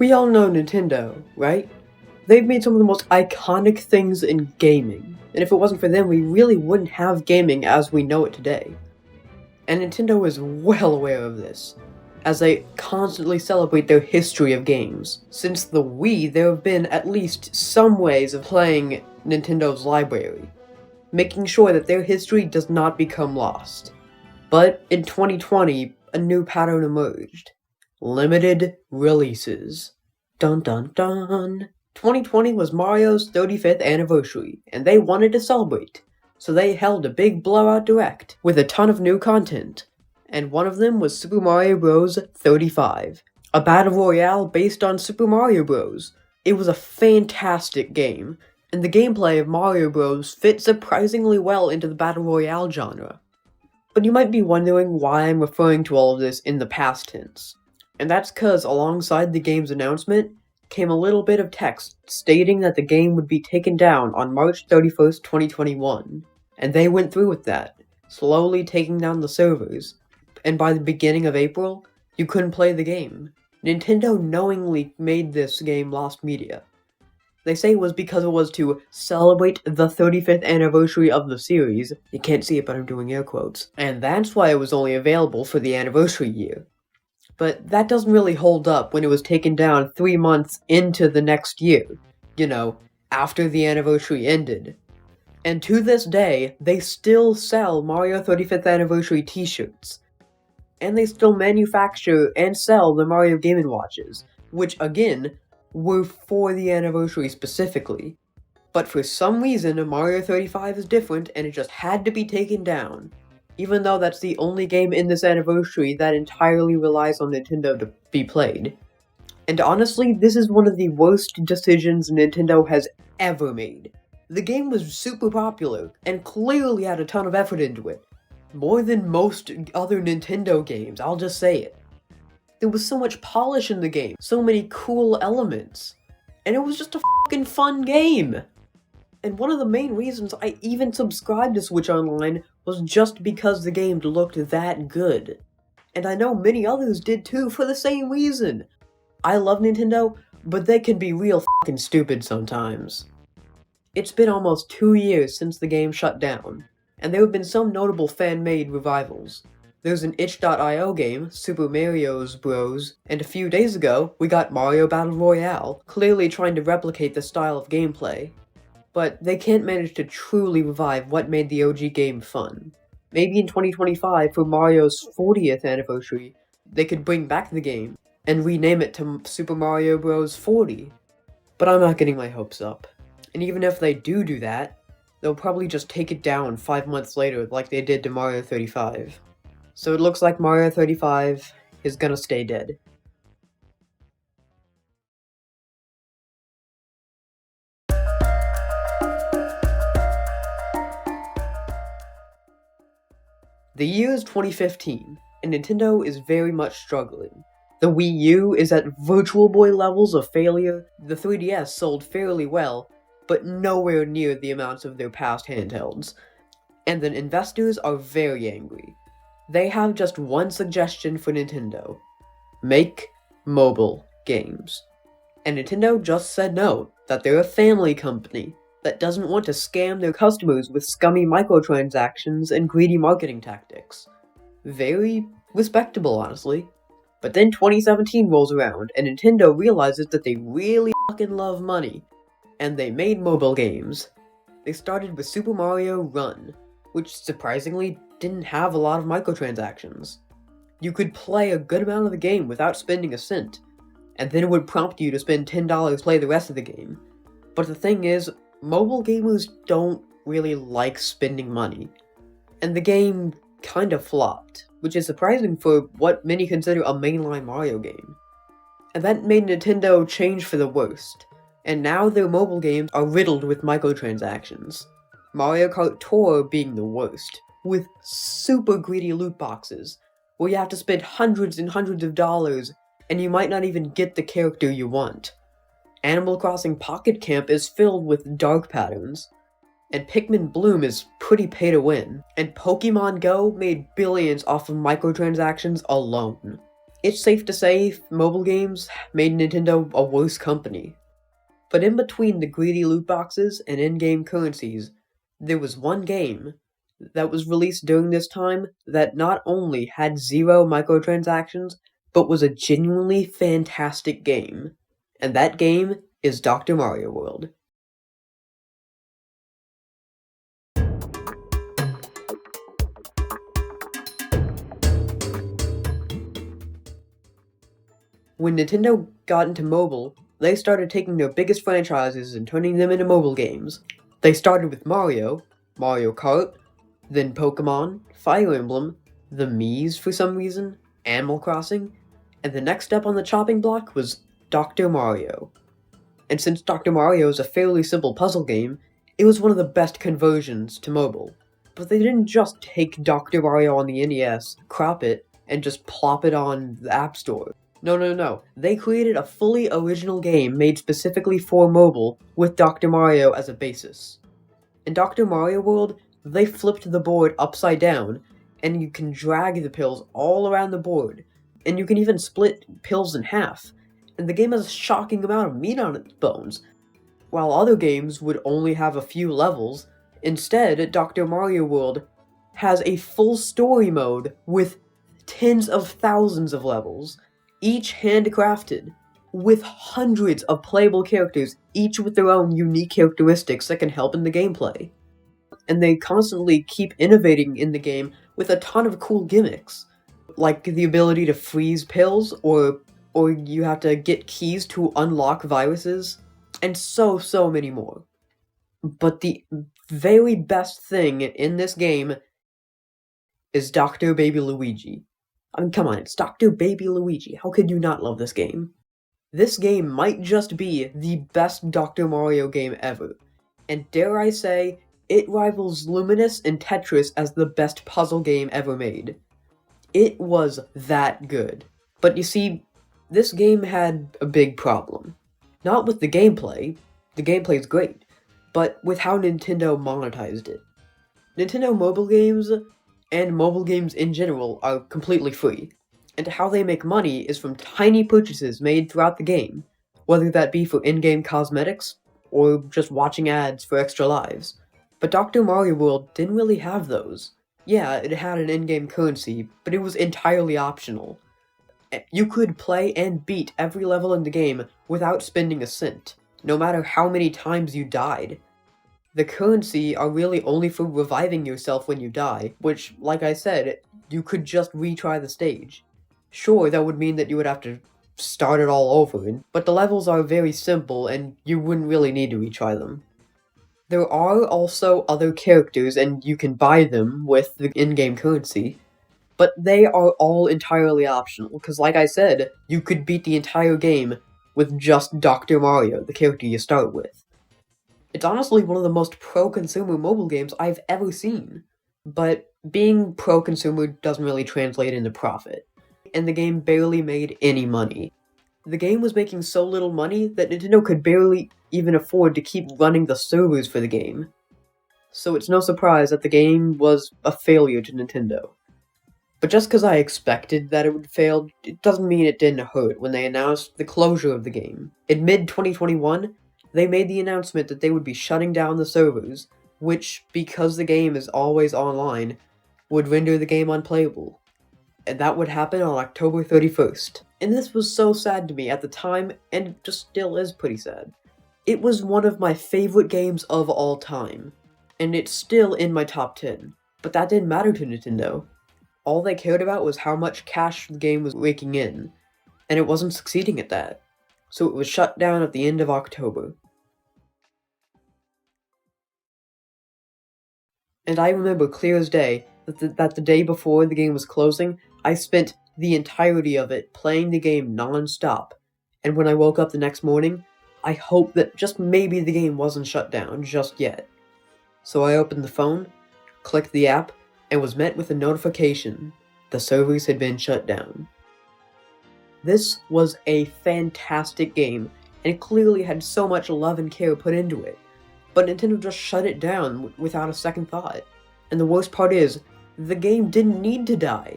We all know Nintendo, right? They've made some of the most iconic things in gaming, and if it wasn't for them, we really wouldn't have gaming as we know it today. And Nintendo is well aware of this, as they constantly celebrate their history of games. Since the Wii, there have been at least some ways of playing Nintendo's library, making sure that their history does not become lost. But in 2020, a new pattern emerged. Limited releases. Dun dun dun. 2020 was Mario's 35th anniversary, and they wanted to celebrate. So they held a big blowout direct, with a ton of new content. And one of them was Super Mario Bros. 35, a battle royale based on Super Mario Bros. It was a fantastic game, and the gameplay of Mario Bros. Fit surprisingly well into the battle royale genre. But you might be wondering why I'm referring to all of this in the past tense. And that's cause alongside the game's announcement came a little bit of text stating that the game would be taken down on March 31st, 2021. And they went through with that, slowly taking down the servers. And by the beginning of April, you couldn't play the game. Nintendo knowingly made this game lost media. They say it was because it was to celebrate the 35th anniversary of the series. You can't see it, but I'm doing air quotes. And that's why it was only available for the anniversary year. But that doesn't really hold up when it was taken down 3 months into the next year. You know, after the anniversary ended. And to this day, they still sell Mario 35th Anniversary t-shirts. And they still manufacture and sell the Mario Game & Watches, which again, were for the anniversary specifically. But for some reason, Mario 35 is different and it just had to be taken down. Even though that's the only game in this anniversary that entirely relies on Nintendo to be played. And honestly, this is one of the worst decisions Nintendo has ever made. The game was super popular, and clearly had a ton of effort into it. More than most other Nintendo games, I'll just say it. There was so much polish in the game, so many cool elements, and it was just a fucking fun game! And one of the main reasons I even subscribed to Switch Online was just because the game looked that good. And I know many others did too for the same reason. I love Nintendo, but they can be real fucking stupid sometimes. It's been almost 2 years since the game shut down, and there have been some notable fan-made revivals. There's an itch.io game, Super Mario Bros., and a few days ago, we got Mario Battle Royale, clearly trying to replicate the style of gameplay. But they can't manage to truly revive what made the OG game fun. Maybe in 2025, for Mario's 40th anniversary, they could bring back the game, and rename it to Super Mario Bros. 40. But I'm not getting my hopes up. And even if they do that, they'll probably just take it down 5 months later like they did to Mario 35. So it looks like Mario 35 is gonna stay dead. The year is 2015, and Nintendo is very much struggling. The Wii U is at Virtual Boy levels of failure, the 3DS sold fairly well, but nowhere near the amounts of their past handhelds. And the investors are very angry. They have just one suggestion for Nintendo. Make mobile games. And Nintendo just said no, that they're a family company that doesn't want to scam their customers with scummy microtransactions and greedy marketing tactics. Very respectable, honestly. But then 2017 rolls around, and Nintendo realizes that they really fucking love money, and they made mobile games. They started with Super Mario Run, which surprisingly didn't have a lot of microtransactions. You could play a good amount of the game without spending a cent, and then it would prompt you to spend $10 to play the rest of the game. But the thing is, mobile gamers don't really like spending money, and the game kind of flopped, which is surprising for what many consider a mainline Mario game. And that made Nintendo change for the worst, and now their mobile games are riddled with microtransactions. Mario Kart Tour being the worst, with super greedy loot boxes, where you have to spend hundreds and hundreds of dollars, and you might not even get the character you want. Animal Crossing Pocket Camp is filled with dark patterns, and Pikmin Bloom is pretty pay to win, and Pokemon Go made billions off of microtransactions alone. It's safe to say mobile games made Nintendo a worse company. But in between the greedy loot boxes and in-game currencies, there was one game that was released during this time that not only had 0 microtransactions, but was a genuinely fantastic game. And that game is Dr. Mario World. When Nintendo got into mobile, they started taking their biggest franchises and turning them into mobile games. They started with Mario, Mario Kart, then Pokemon, Fire Emblem, the Mii's for some reason, Animal Crossing, and the next step on the chopping block was Dr. Mario. And since Dr. Mario is a fairly simple puzzle game, it was one of the best conversions to mobile. But they didn't just take Dr. Mario on the NES, crop it, and just plop it on the App Store. No. They created a fully original game made specifically for mobile with Dr. Mario as a basis. In Dr. Mario World, they flipped the board upside down, and you can drag the pills all around the board, and you can even split pills in half, and the game has a shocking amount of meat on its bones. While other games would only have a few levels, instead, Dr. Mario World has a full story mode with tens of thousands of levels, each handcrafted, with hundreds of playable characters, each with their own unique characteristics that can help in the gameplay. And they constantly keep innovating in the game with a ton of cool gimmicks, like the ability to freeze pills, or you have to get keys to unlock viruses, and so many more. But the very best thing in this game is Dr. Baby Luigi. I mean, come on, it's Dr. Baby Luigi. How could you not love this game? This game might just be the best Dr. Mario game ever, and dare I say, it rivals Luminous and Tetris as the best puzzle game ever made. It was that good. But you see, this game had a big problem. Not with the gameplay is great, but with how Nintendo monetized it. Nintendo mobile games, and mobile games in general, are completely free, and how they make money is from tiny purchases made throughout the game, whether that be for in-game cosmetics, or just watching ads for extra lives. But Dr. Mario World didn't really have those. Yeah, it had an in-game currency, but it was entirely optional. You could play and beat every level in the game without spending a cent, no matter how many times you died. The currency are really only for reviving yourself when you die, which, like I said, you could just retry the stage. Sure, that would mean that you would have to start it all over, but the levels are very simple and you wouldn't really need to retry them. There are also other characters and you can buy them with the in-game currency, but they are all entirely optional, because like I said, you could beat the entire game with just Dr. Mario, the character you start with. It's honestly one of the most pro-consumer mobile games I've ever seen, but being pro-consumer doesn't really translate into profit, and the game barely made any money. The game was making so little money that Nintendo could barely even afford to keep running the servers for the game. So it's no surprise that the game was a failure to Nintendo. But just because I expected that it would fail, it doesn't mean it didn't hurt when they announced the closure of the game. In mid-2021, they made the announcement that they would be shutting down the servers, which, because the game is always online, would render the game unplayable. And that would happen on October 31st. And this was so sad to me at the time, and it just still is pretty sad. It was one of my favorite games of all time, and it's still in my top 10. But that didn't matter to Nintendo. All they cared about was how much cash the game was raking in, and it wasn't succeeding at that. So it was shut down at the end of October. And I remember clear as day that the day before the game was closing, I spent the entirety of it playing the game non-stop, and when I woke up the next morning, I hoped that just maybe the game wasn't shut down just yet. So I opened the phone, clicked the app, and was met with a notification. The servers had been shut down. This was a fantastic game, and it clearly had so much love and care put into it, but Nintendo just shut it down without a second thought. And the worst part is, the game didn't need to die.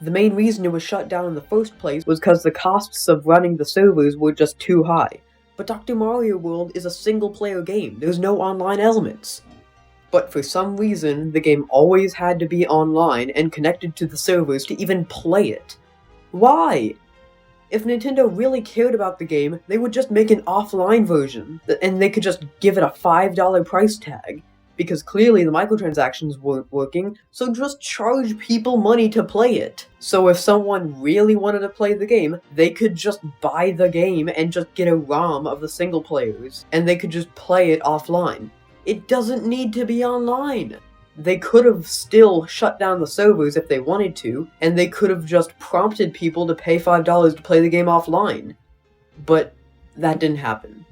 The main reason it was shut down in the first place was because the costs of running the servers were just too high. But Dr. Mario World is a single-player game, there's no online elements. But for some reason, the game always had to be online and connected to the servers to even play it. Why? If Nintendo really cared about the game, they would just make an offline version, and they could just give it a $5 price tag. Because clearly the microtransactions weren't working, so just charge people money to play it. So if someone really wanted to play the game, they could just buy the game and just get a ROM of the single players, and they could just play it offline. It doesn't need to be online. They could have still shut down the servers if they wanted to, and they could have just prompted people to pay $5 to play the game offline. But that didn't happen.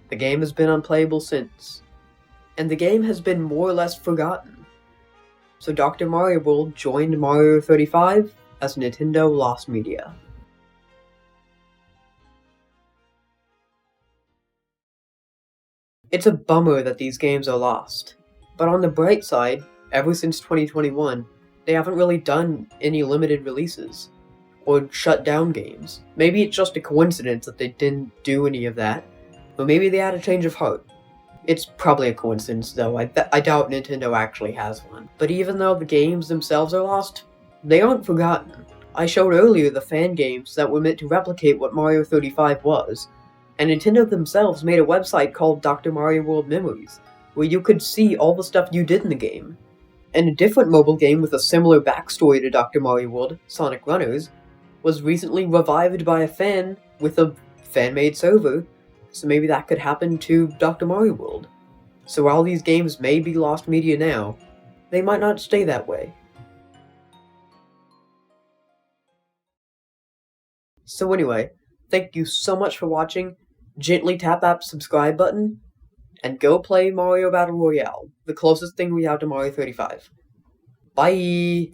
The game has been unplayable since. And the game has been more or less forgotten. So Dr. Mario World joined Mario 35 as Nintendo lost media. It's a bummer that these games are lost, but on the bright side, ever since 2021, they haven't really done any limited releases, or shut down games. Maybe it's just a coincidence that they didn't do any of that, or maybe they had a change of heart. It's probably a coincidence, though. I doubt Nintendo actually has one. But even though the games themselves are lost, they aren't forgotten. I showed earlier the fan games that were meant to replicate what Mario 35 was, and Nintendo themselves made a website called Dr. Mario World Memories, where you could see all the stuff you did in the game. And a different mobile game with a similar backstory to Dr. Mario World, Sonic Runners, was recently revived by a fan with a fan-made server, so maybe that could happen to Dr. Mario World. So while these games may be lost media now, they might not stay that way. So anyway, thank you so much for watching. Gently tap that subscribe button, and go play Mario Battle Royale, the closest thing we have to Mario 35. Bye!